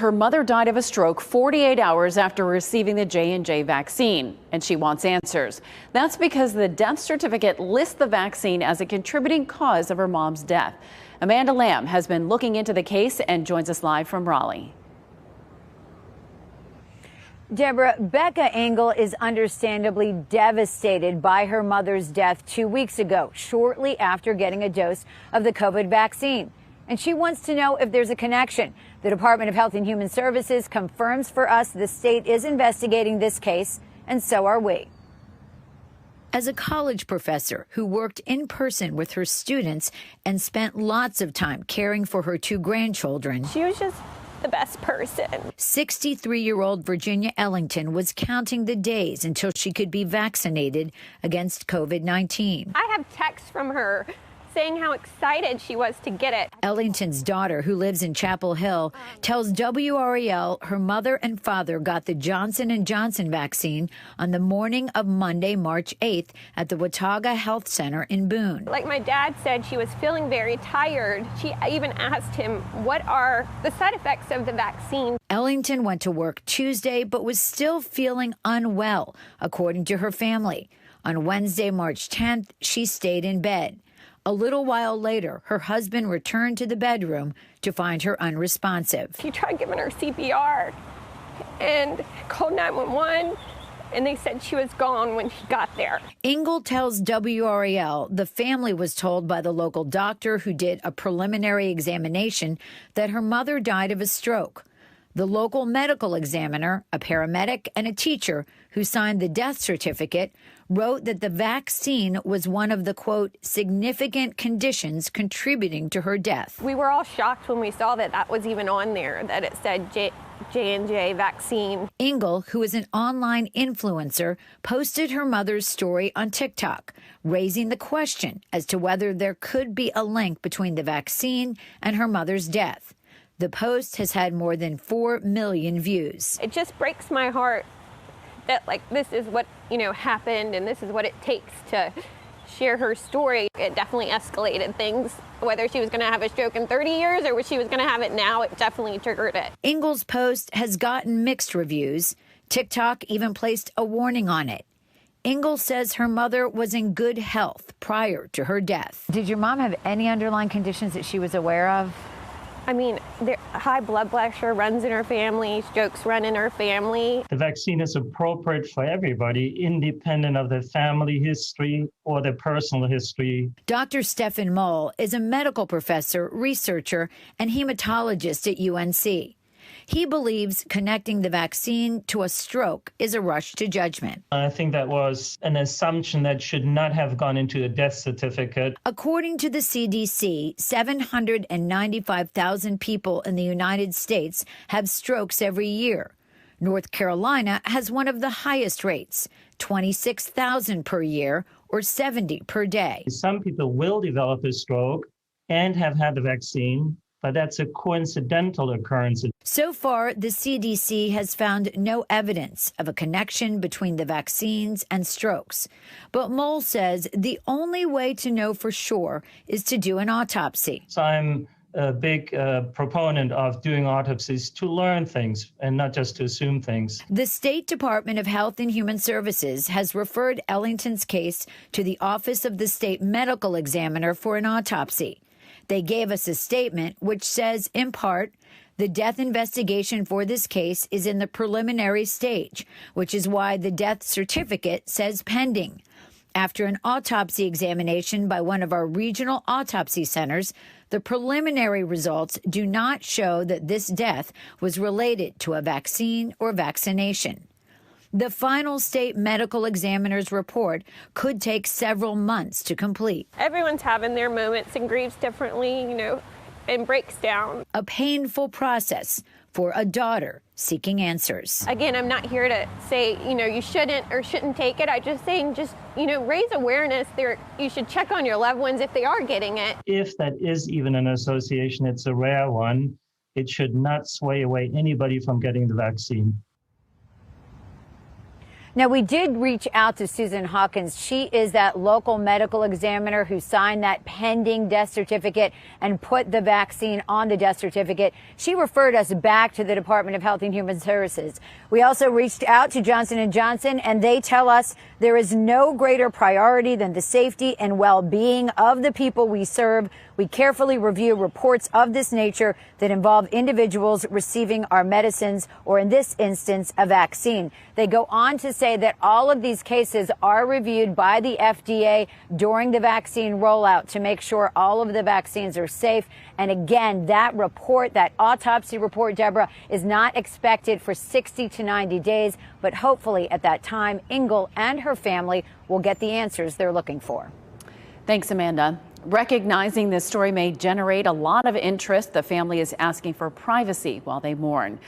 Her mother died of a stroke 48 hours after receiving the J&J vaccine, and she wants answers. That's because the death certificate lists the vaccine as a contributing cause of her mom's death. Amanda Lamb has been looking into the case and joins us live from Raleigh. Deborah, Becca Engel is understandably devastated by her mother's death 2 weeks ago, shortly after getting a dose of the COVID vaccine. And she wants to know if there's a connection. The Department of Health and Human Services confirms for us the state is investigating this case, and so are we. As a college professor who worked in person with her students and spent lots of time caring for her two grandchildren, she was just the best person. 63-year-old Virginia Ellington was counting the days until she could be vaccinated against COVID-19. I have texts from her saying how excited she was to get it. Ellington's daughter, who lives in Chapel Hill, tells WREL her mother and father got the Johnson & Johnson vaccine on the morning of Monday, March 8th at the Watauga Health Center in Boone. Like my dad said, she was feeling very tired. She even asked him, what are the side effects of the vaccine? Ellington went to work Tuesday but was still feeling unwell, according to her family. On Wednesday, March 10th, she stayed in bed. A little while later, her husband returned to the bedroom to find her unresponsive. He tried giving her CPR and called 911, and they said she was gone when he got there. Engel tells WREL the family was told by the local doctor who did a preliminary examination that her mother died of a stroke. The local medical examiner, a paramedic, and a teacher who signed the death certificate wrote that the vaccine was one of the, quote, significant conditions contributing to her death. We were all shocked when we saw that that was even on there, that it said J&J vaccine. Engel, who is an online influencer, posted her mother's story on TikTok, raising the question as to whether there could be a link between the vaccine and her mother's death. The post has had more than 4 million views. It just breaks my heart that, like, this is what, happened, and this is what it takes to share her story. It definitely escalated things. Whether she was going to have a stroke in 30 years or she was going to have it now, it definitely triggered it. Engel's post has gotten mixed reviews. TikTok even placed a warning on it. Engel says her mother was in good health prior to her death. Did your mom have any underlying conditions that she was aware of? I mean, high blood pressure runs in her family, strokes run in her family. The vaccine is appropriate for everybody, independent of the family history or the personal history. Dr. Stefan Moll is a medical professor, researcher, and hematologist at UNC. He believes connecting the vaccine to a stroke is a rush to judgment. I think that was an assumption that should not have gone into a death certificate. According to the CDC, 795,000 people in the United States have strokes every year. North Carolina has one of the highest rates, 26,000 per year or 70 per day. Some people will develop a stroke and have had the vaccine, but that's a coincidental occurrence. So far, the CDC has found no evidence of a connection between the vaccines and strokes. But Moll says the only way to know for sure is to do an autopsy. So I'm a big proponent of doing autopsies to learn things and not just to assume things. The State Department of Health and Human Services has referred Ellington's case to the Office of the State Medical Examiner for an autopsy. They gave us a statement which says, in part, the death investigation for this case is in the preliminary stage, which is why the death certificate says pending. After an autopsy examination by one of our regional autopsy centers, the preliminary results do not show that this death was related to a vaccine or vaccination. The final state medical examiner's report could take several months to complete. Everyone's having their moments and grieves differently, and breaks down. A painful process for a daughter seeking answers. Again, I'm not here to say, you shouldn't take it. I'm just saying, raise awareness there. You should check on your loved ones if they are getting it. If that is even an association, it's a rare one. It should not sway away anybody from getting the vaccine. Now, we did reach out to Susan Hawkins. She is that local medical examiner who signed that pending death certificate and put the vaccine on the death certificate. She referred us back to the Department of Health and Human Services. We also reached out to Johnson & Johnson, and they tell us there is no greater priority than the safety and well-being of the people we serve. We carefully review reports of this nature that involve individuals receiving our medicines, or in this instance, a vaccine. They go on to say that all of these cases are reviewed by the FDA during the vaccine rollout to make sure all of the vaccines are safe. And again, that report, that autopsy report, Deborah, is not expected for 60 to 90 days. But hopefully at that time, Ingle and her family will get the answers they're looking for. Thanks, Amanda. Recognizing this story may generate a lot of interest, the family is asking for privacy while they mourn.